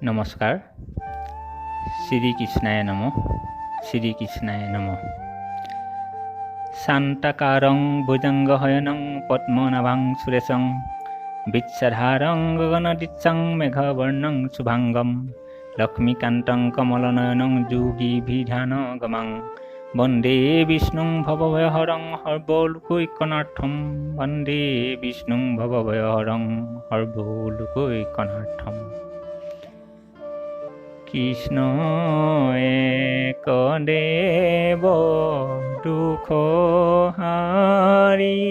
নমস্কাৰ। শ্ৰীকৃষ্ণায় নমঃ। শ্ৰীকৃষ্ণায় নমঃ। শান্তাকাৰং ভুজংগহয়নং পদ্মনাভাং সুৰেশং বিচ্ছধাৰং গগনদীচ্ছং মেঘবৰ্ণং শুভাঙ্গম লক্ষ্মীকান্তং কমলনয়নং যোগীভিধানগমং বন্দে বিষ্ণুং ভবভয়হৰং সৰ্বলোকৈকনাথম বন্দে বিষ্ণুং ভবভয়হৰং সৰ্বলোকৈকনাথম। কৃষ্ণ এক দেৱ দুখ হাৰি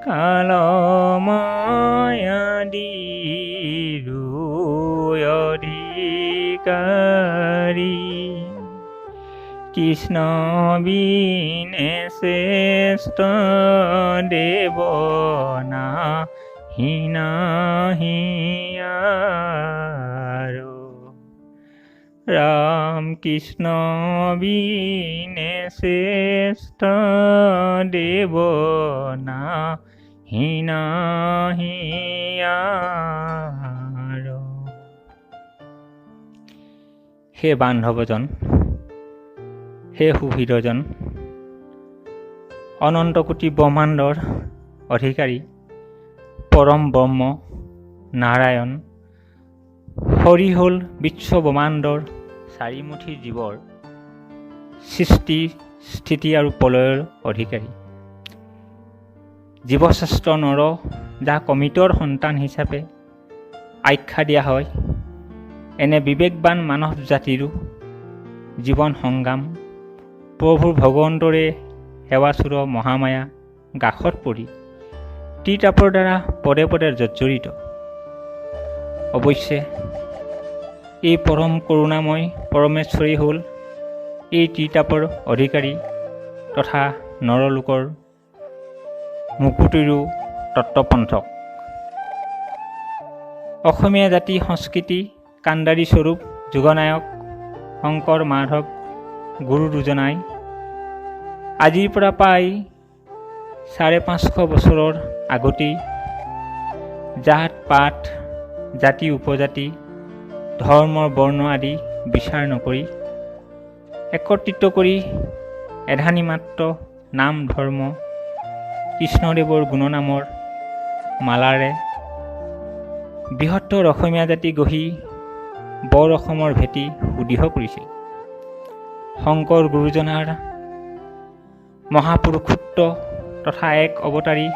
কালমায়াদিৰো অধিকাৰী কৃষ্ণ বিনে শ্ৰেষ্ঠ দেৱ নাহি নাহি আৰু ৰাম কৃষ্ণ বিনে শ্ৰেষ্ঠ দেৱ নাহি নাহি আৰু। হে বান্ধৱজন, হে সুহৃদজন, অনন্ত কোটি ব্ৰহ্মাণ্ডৰ অধিকাৰী পৰম ব্ৰহ্ম নাৰায়ণ হৰি হ'ল বিশ্ব ব্ৰহ্মাণ্ডৰ চাৰিমুঠি জীৱৰ সৃষ্টি স্থিতি আৰু প্ৰলয়ৰ অধিকাৰী। জীৱশ্ৰেষ্ঠ নৰ যাক অমিতৰ সন্তান হিচাপে আখ্যা দিয়া হয়, এনে বিবেকবান মানৱ জাতিৰো জীৱন সংগ্ৰাম প্ৰভু ভগৱন্তৰে সেৱাচুৰ মহামায়া গাসত পৰি ত্ৰিতাপৰ দ্বাৰা পদে পদে জৰ্জৰিত। অৱশ্যে এই পৰম কৰুণাময় পৰমেশ্বৰী হ'ল এই ত্ৰিতাপৰ অধিকাৰী তথা নৰলোকৰ মুকুতিৰো তত্ত্বপন্থক। অসমীয়া জাতি সংস্কৃতি কাণ্ডাৰী স্বৰূপ যুগনায়ক শংকৰ মাধৱ গুৰু দুজনাই আজিৰ পৰা প্ৰায় ৫৫০ বছৰৰ আগতেই জাত পাত জাতি উপজাতি ধৰ্ম বৰ্ণ আদি বিচাৰ নকৰি একত্ৰিত কৰি এধানি মাত্ৰ নাম ধৰ্ম কৃষ্ণদেৱৰ গুণনামৰ মালাৰে বৃহত্তৰ অসমীয়া জাতি গঢ়ি বৰ অসমৰ ভেটি সুদৃঢ় কৰিছিল। শংকৰ গুৰুজনাৰ মহাপুৰুষোত্ত তথা এক অৱতাৰী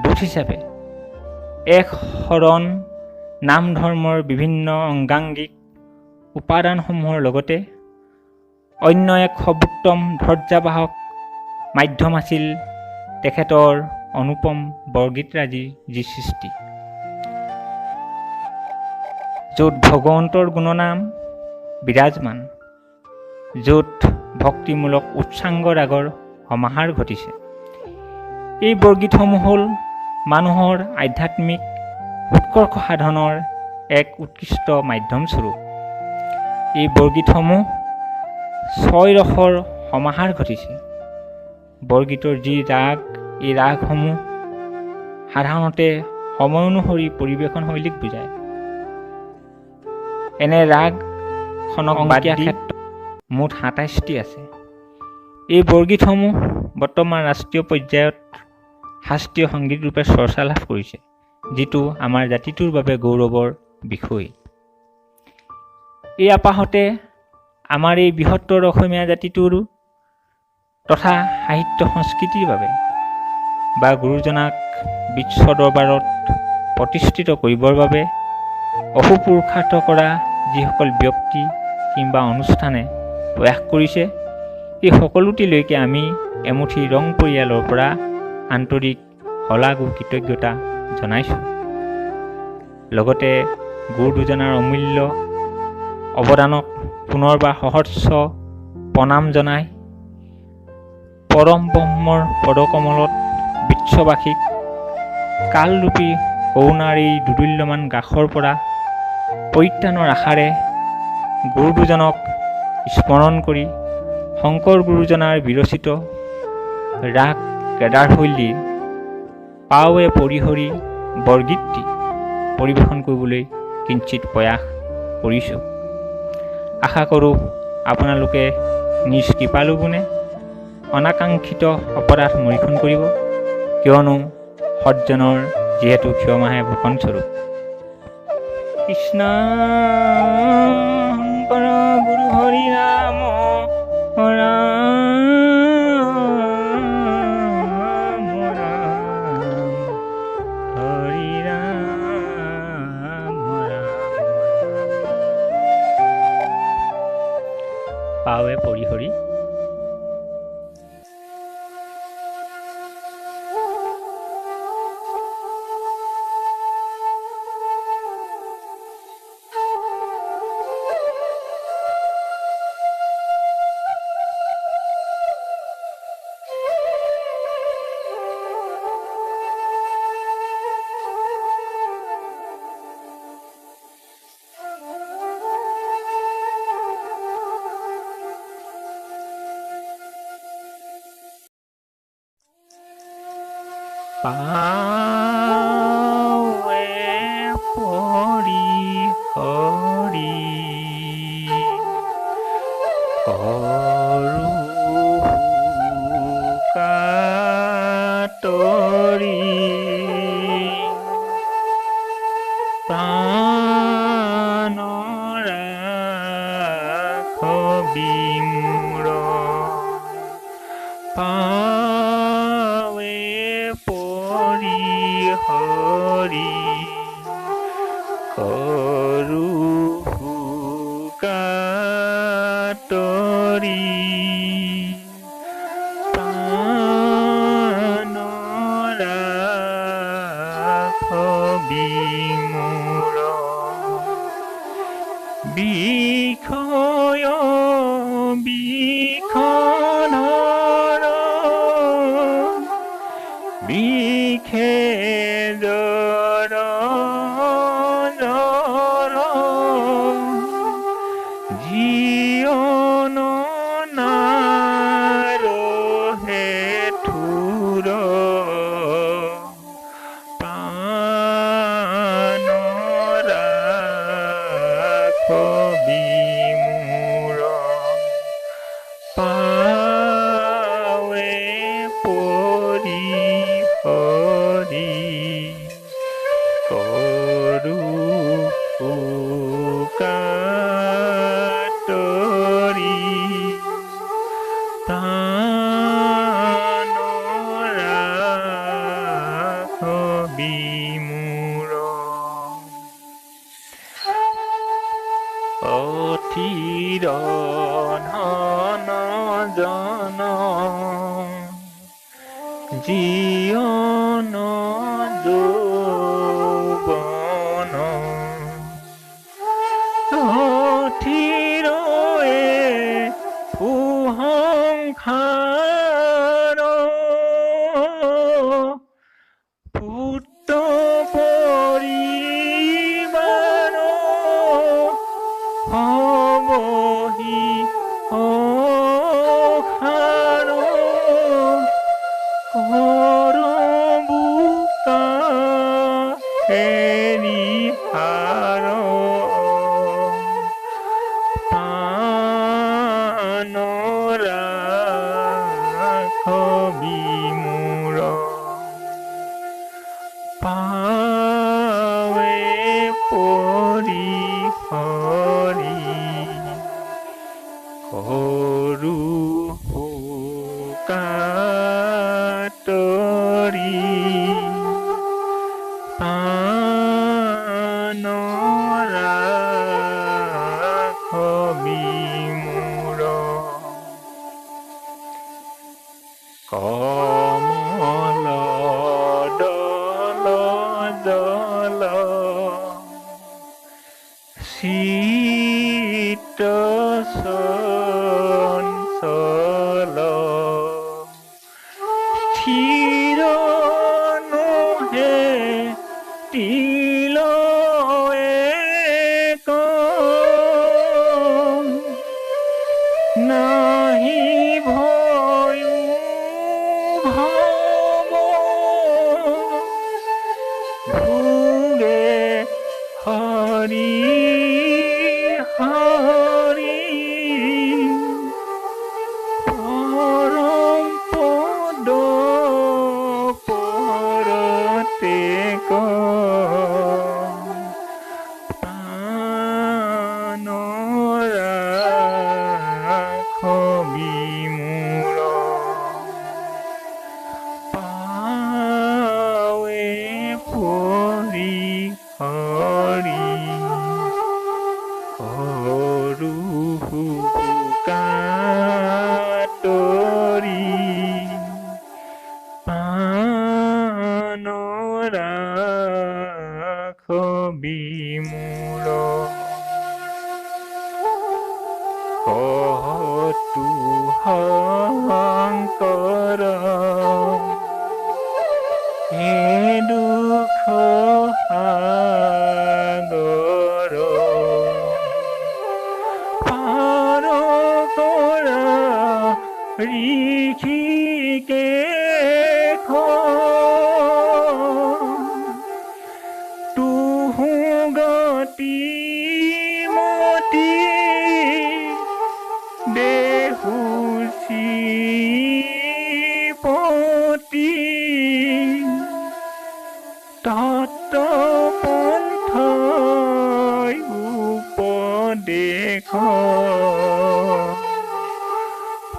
দূত হিচাপে এক শৰণ নাম ধৰ্মৰ বিভিন্ন অংগাংগিক উপাদানসমূহৰ লগতে অন্য এক সৰ্বোত্তম ধৈৰ্যবাহক মাধ্যম আছিল তেখেতৰ অনুপম বৰগীতৰাজিৰ যি সৃষ্টি, য'ত ভগৱন্তৰ গুণনাম বিৰাজমান, য'ত ভক্তিমূলক উচ্চাংগ ৰাগৰ সমাহাৰ ঘটিছে। এই বৰগীতসমূহ হ'ল মানুহৰ আধ্যাত্মিক উৎকৰ্ষ সাধনৰ এক উৎকৃষ্ট মাধ্যমস্বৰূপ। এই বৰগীতসমূহ ৬ ৰসৰ সমাহাৰ ঘটিছে। বৰগীতৰ যি ৰাগ, এই ৰাগসমূহ সাধাৰণতে সময় অনুসৰি পৰিৱেশন শৈলীক বুজায়। এনে ৰাগখনক বাদ দিয়া ক্ষেত্ৰত মুঠ ২৭টি আছে। এই বৰগীতসমূহ বৰ্তমান ৰাষ্ট্ৰীয় পৰ্যায়ত শাস্ত্ৰীয় সংগীত ৰূপে চৰ্চা লাভ কৰিছে, যিটো আমাৰ জাতিটোৰ বাবে গৌৰৱৰ বিষয়। এই আপাহতে আমাৰ এই বৃহত্তৰ অসমীয়া জাতিটোৰ তথা সাহিত্য সংস্কৃতিৰ বাবে বা গুৰুজনাক বিশ্ব দৰবাৰত প্ৰতিষ্ঠিত কৰিবৰ বাবে অহোপুৰুষাৰ্থ কৰা যিসকল ব্যক্তি কিংবা অনুষ্ঠানে প্ৰয়াস কৰিছে, এই সকলোটিলৈকে আমি এমুঠি ৰং পৰিয়ালৰ পৰা আন্তৰিক শলাগ ও কৃতজ্ঞতা জনাইছোঁ। লগতে গুৰু দুজনাৰ অমূল্য অৱদানক পুনৰবাৰ সহস্ৰ প্ৰণাম জনাই পৰম ব্ৰহ্মৰ পদকমলত বিশ্ববাসীক কালৰূপী কৰোণাৰ এই দুদুল্যমান গ্ৰাসৰ পৰা পৰিত্ৰাণৰ আশাৰে গুৰু দুজনক স্মৰণ কৰি শংকৰ গুৰুজনাৰ বিৰচিত ৰাগ কেদাৰশৈলীৰ পাৱে পৰিহৰি বৰগীতটি পৰিৱেশন কৰিবলৈ কিঞ্চিত প্ৰয়াস কৰিছোঁ। আশা কৰোঁ আপোনালোকে নিজ কৃপালু গুণে অনাকাংক্ষিত অপৰাধ মৰিখুণ কৰিব, কিয়নো সজ্জনৰ যিহেতু ক্ষমাহে ভূষণস্বৰূপ। কৃষ্ণ শংকৰ গুৰু হৰি ৰাম ৰাম হৰি ৰাম পাৱে পৰিহৰি। পাৱে পৰিহৰি কৰো কাতৰি প্ৰাণ ৰাখবি মোৰ পাৱে পৰিহৰি কৰো কাতৰি প্ৰাণ ৰাখবি মোৰ বিষয় বিষধৰ বিষে জৰ জীৱন নাৰহে থুৰ প্ৰাণ ৰাখবি মোৰ পাৱে পৰিহৰি কৰো কাতৰি প্ৰাণ ৰাখবি মোৰ অথিৰ ধন জন জীৱন যৌৱন অথিৰয়ে সংসাৰ পুত্ৰ পৰিবাৰ হবহি অসাৰ কৰবোকা হেৰি হাৰ প্ৰাণ ৰাখবি মোৰ পাৱে পৰিহৰি কৰো কাতৰি প্ৰাণ ৰাখবি মোৰ কমল দল জল চিত চঞ্চল স্থিৰ নহে তিল এক নাহি ভয়ো ভৱ ভোগে হৰি হৰি পৰম পদ পৰতে ৰাখবি মোৰ পাৱে পৰি হৰি সৰু কাতৰি পান ৰাখবি মোৰ কহতু শংকৰ হে দুখ সাগৰ পাৰ কৰা ঋষিকেশ তুহু গতি মতি দেহুচি পতি তত পন্থ উপদেশ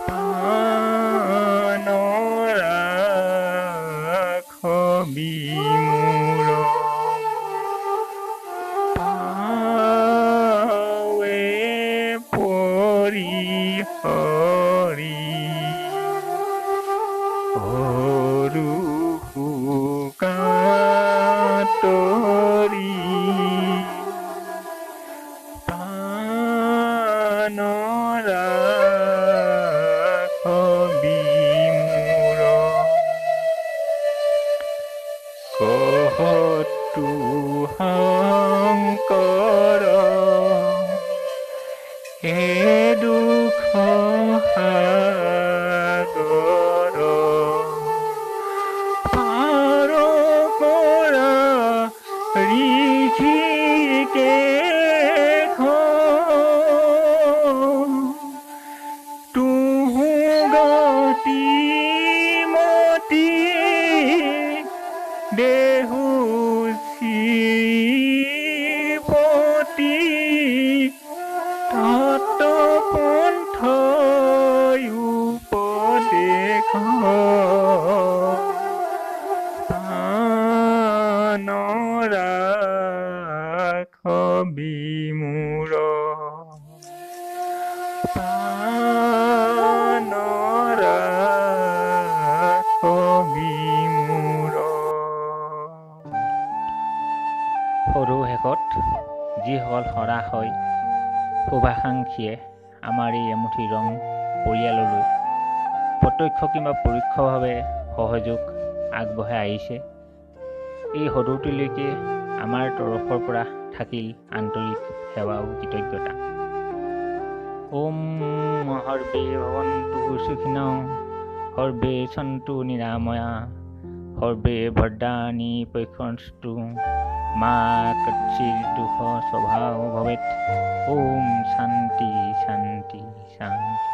পান ৰাখবি মোৰ পাৱে পৰি হৰি সৰু কাতৰি পান ৰাখবি মোৰ কহতু শংকৰ হে দুখ সাগৰ পাৰ কৰা ঋষিকেশ তুহু গতি মতি দেহুচি পতি তত পন্থ উপদেশ পান ৰাখবি মোৰ পান ৰাখবি মোৰ সৰু শেষত যিসকল হৰা হয় শুভাকাংক্ষীয়ে আমাৰ এই এমুঠি ৰং পৰিয়াললৈ প্ৰত্যক্ষ কিংবা পৰোক্ষভাৱে সহযোগ আগবঢ়াই আহিছে। এই সদৌটিলৈকে আমাৰ তৰফৰ পৰা থাকিল আন্তৰিক সেৱা আৰু কৃতজ্ঞতা। ওম সৰ্বে ভৱন্তু সুখিনঃ সৰ্বে সন্তু নিৰাময়া সৰ্বে ভদ্ৰাণি পশ্যন্তু মা কচ্চিৎ দুঃখ স্বভাৱ ভৱেৎ। ওম শান্তি শান্তি শান্তি।